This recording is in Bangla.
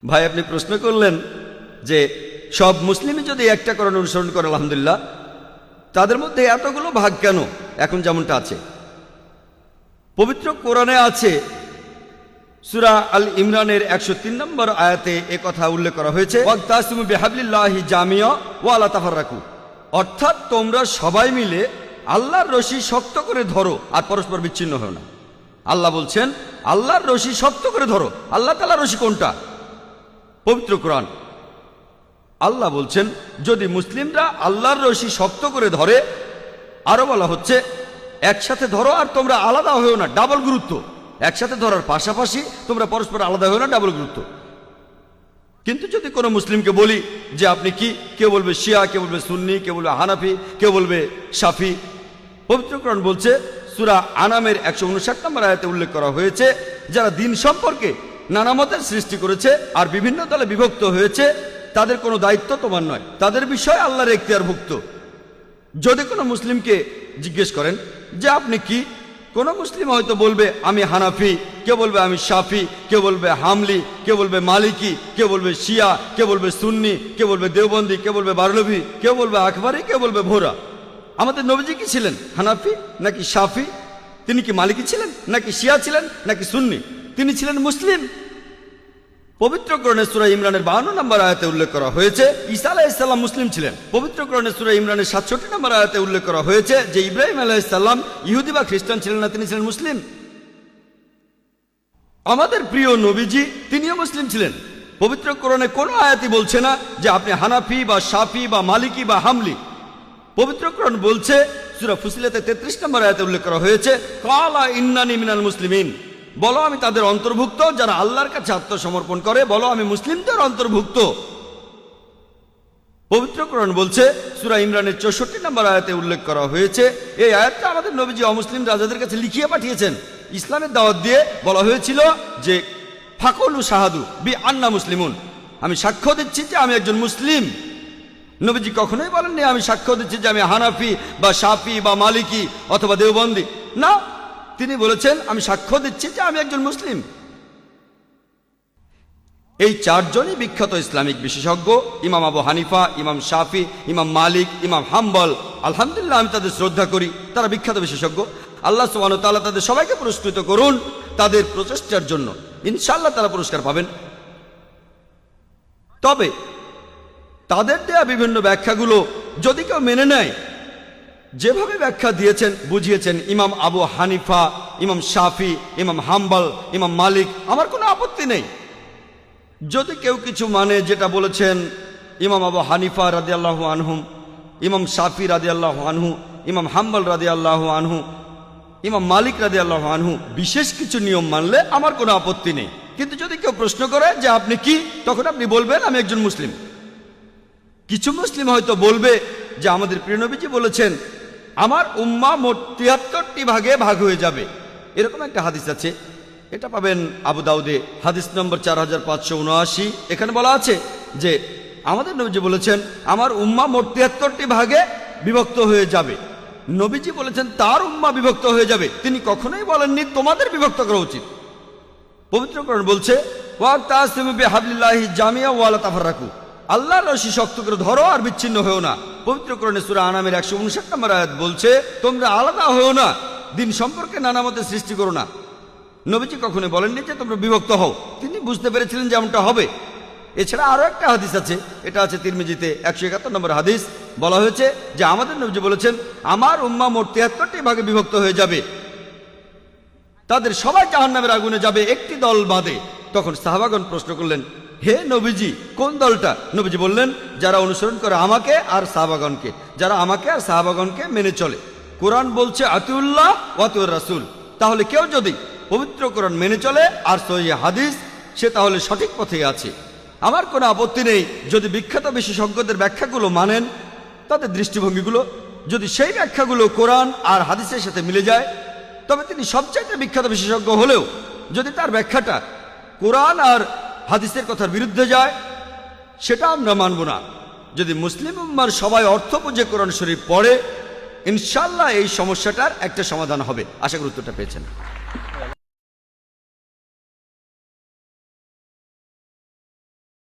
ভাই আপনি প্রশ্ন করলেন যে সব মুসলিমই যদি একটা কোরআন অনুসরণ করে আলহামদুলিল্লাহ, তাদের মধ্যে এতগুলো ভাগ কেন? এখন যেমনটা আছে পবিত্র কোরআনে আছে, সূরা আল ইমরানের 103 নম্বর আয়াতে কথা উল্লেখ করা হয়েছে, ওয়াক্তাসিমু বিহাবলিল্লাহি জামিয়া ওয়া লা তাফাররাকু, অর্থাৎ তোমরা সবাই মিলে আল্লাহর রশি শক্ত করে ধরো আর পরস্পর বিচ্ছিন্ন হও না। আল্লাহ বলছেন আল্লাহর রশি শক্ত করে ধরো। আল্লাহ তাআলার রশি কোনটা? পবিত্র কোরআন। আল্লাহ বলছেন যদি মুসলিমরা আল্লাহর রশি শক্ত করে ধরে, আরো বলা হচ্ছে একসাথে ধরো আর তোমরা আলাদা হয়েও না, ডাবল গুরুত্ব। একসাথে ধরার পাশাপাশি তোমরা পরস্পর আলাদা হয়েও না, ডাবল গুরুত্ব। কিন্তু যদি কোনো মুসলিমকে বলি যে আপনি কি, কেউ বলবে শিয়া, কেউ বলবে সুন্নি, কেউ বলবে হানাফি, কেউ বলবে শাফি। পবিত্র কোরআন বলছে সূরা আনামের 159 নম্বর আয়াতে উল্লেখ করা হয়েছে, যারা দিন সম্পর্কে নানা মতের সৃষ্টি করেছে আর বিভিন্ন দলে বিভক্ত হয়েছে, তাদের কোনো দায়িত্ব তোমার নয়, তাদের বিষয় আল্লাহর এখতিয়ারভুক্ত। যদি কোনো মুসলিমকে জিজ্ঞেস করেন যে আপনি কি, কোনো মুসলিম হয়তো বলবে আমি হানাফি, কেউ বলবে আমি শাফি, কেউ বলবে হামলি, কেউ বলবে মালিকি, কেউ বলবে শিয়া, কেউ বলবে সুন্নি, কেউ বলবে দেওবন্দি, কেউ বলবে বারলভি, কেউ বলবে আকবরী, কেউ বলবে ভোরা। আমাদের নবীজি কি ছিলেন? হানাফি নাকি শাফি? তিনি কি মালিকি ছিলেন নাকি শিয়া ছিলেন নাকি সুন্নি? তিনি ছিলেন মুসলিম। পবিত্র কোরআনে সূরা ইমরানের 52 নম্বর আয়াতে উল্লেখ করা হয়েছে ঈসা আলাইহিস সালাম মুসলিম ছিলেন। পবিত্র কোরআনে সূরা ইমরানের 67 নম্বর আয়াতে উল্লেখ করা হয়েছে যে ইব্রাহিম আলাইহিস সালাম ইহুদি বা খ্রিস্টান ছিলেন না, তিনি ছিলেন মুসলিম। আমাদের প্রিয় নবীজি তিনিও মুসলিম ছিলেন। পবিত্র কোরআনে কোনো আয়াতই বলছে না যে আপনি হানাফি বা শাফি বা মালিকি বা হামলি। পবিত্র কোরআন বলছে সূরা ফুসিলাতে 33 নম্বর আয়াতে উল্লেখ করা হয়েছে কালা ইন্নানি মিনাল মুসলিমিন, বলো আমি তাদের অন্তর্ভুক্ত যারা আল্লাহর কাছে আত্মসমর্পণ করে, বলো আমি মুসলিমদের অন্তর্ভুক্ত। পবিত্র কোরআন বলছে সূরা ইমরানের 64 নম্বর আয়াতে উল্লেখ করা হয়েছে, এই আয়াতটা আমাদের নবীজি অমুসলিম রাজাদের কাছে লিখিয়ে পাঠিয়েছেন। ইসলামের দাওয়াত দিয়ে বলা হয়েছিল যে ফাকুলু শাহাদু বি আন্না মুসলিমুন, আমি সাক্ষ্য দিচ্ছি যে আমি একজন মুসলিম। নবীজি কখনোই বলেননি আমি সাক্ষ্য দিচ্ছি যে আমি হানাফি বা শাফি বা মালিকি অথবা দেওবন্দি, না, তিনি বলেছেন আমি সাক্ষ্য দিচ্ছি যে আমি একজন মুসলিম। এই চারজনই বিখ্যাত ইসলামিক বিশেষজ্ঞ, ইমাম আবু হানিফা, ইমাম শাফি, ইমাম মালিক, ইমাম হাম্বল। আলহামদুলিল্লাহ আমি তাদের শ্রদ্ধা করি, তারা বিখ্যাত বিশেষজ্ঞ। আল্লাহ সুবহানাহু ওয়া তাআলা তাদের সবাইকে পুরস্কৃত করুন তাদের প্রচেষ্টার জন্য, ইনশাআল্লাহ তারা পুরস্কার পাবেন। তবে তাদের দেয়া বিভিন্ন ব্যাখ্যাগুলো যদি কেউ মেনে নেয়, যেভাবে ব্যাখ্যা দিয়েছেন বুঝিয়েছেন ইমাম আবু হানিফা, ইমাম শাফি, ইমাম হাম্বল, ইমাম মালিক, আমার কোনো আপত্তি নেই। যদি কেউ কিছু মানে যেটা বলেছেন ইমাম আবু হানিফা রাদিয়াল্লাহু আনহুম, ইমাম শাফি রাদিয়াল্লাহু আনহু, ইমাম হাম্বল রাদিয়াল্লাহু আনহু, ইমাম মালিক রাদিয়াল্লাহু আনহু, বিশেষ কিছু নিয়ম মানলে আমার কোনো আপত্তি নেই। কিন্তু যদি কেউ প্রশ্ন করে যে আপনি কি, তখন আপনি বলবেন আমি একজন মুসলিম। কিছু মুসলিম হয়তো বলবে যে আমাদের প্রিয় নবীজি বলেছেন আমার উম্মাহ মোট 73টি ভাগে ভাগ হয়ে যাবে, এরকম একটা হাদিস আছে। এটা পাবেন আবু দাউদে, হাদিস নম্বর 4579। এখানে বলা আছে যে আমাদের নবীজি বলেছেন আমার উম্মাহ মোট 73টি ভাগে বিভক্ত হয়ে যাবে। নবীজি বলেছেন তার উম্মাহ বিভক্ত হয়ে যাবে, তিনি কখনোই বলেননি তোমাদের বিভক্ত করা উচিত। পবিত্র কোরআন বলছে ওয়াক্তাসিমু বিহাবলিল্লাহি জামিয়া ওয়া লা তাফাররাকু, আল্লাহর রশি শক্ত করে ধরো আর বিচ্ছিন্ন হও না। পবিত্র কোরআনে সূরা আনামের 159 নম্বর আয়াত বলছে তোমরা আলাদা হও না, দিন সম্পর্কে নানা মতে সৃষ্টি করো না। নবীজি কখনো বলেননি যে তোমরা বিভক্ত হও, তিনি বুঝতে পেরেছিলেন যেমনটা হবে। এছাড়া আরো একটা হাদিস আছে, এটা আছে তিরমিজিতে 171 নম্বর হাদিস। বলা হয়েছে যে আমাদের নবীজি বলেছেন আমার উম্মাহ মোট 73টি ভাগে বিভক্ত হয়ে যাবে, তাদের সবাই জাহান্নামের আগুনে যাবে একটি দল বাদে। তখন সাহাবাগণ প্রশ্ন করলেন হে নবীজি কোন দলটা? নবীজি বললেন যারা অনুসরণ করে আমাকে আর সাহাবাগণকে, যারা আমাকে আর সাহাবাগণকে মেনে চলে। কোরআন বলছে আতিউল্লাহ ওয়া আতিউর রাসূল, তাহলে কেউ যদি পবিত্র কোরআন মেনে চলে আর সহিহ হাদিস, সে তাহলে সঠিক পথেই আছে। আমার কোনো আপত্তি নেই যদি বিখ্যাত বিশেষজ্ঞদের ব্যাখ্যাগুলো মানেন, তাদের দৃষ্টিভঙ্গিগুলো যদি সেই ব্যাখ্যাগুলো কোরআন আর হাদিসের সাথে মিলে যায়, তবে তিনি সবচাইতে বিখ্যাত বিশেষজ্ঞ হলেও যদি তার ব্যাখ্যাটা কোরআন আর হাদিসের কথার বিরুদ্ধে যায়, সেটা আমরা মানব না। যদি মুসলিম উম্মার সবাই অর্থ বুঝে কোরআন শরীফ পড়ে, ইনশাআল্লাহ এই সমস্যাটার একটা সমাধান হবে। আশা করি উত্তরটা পেয়েছেন।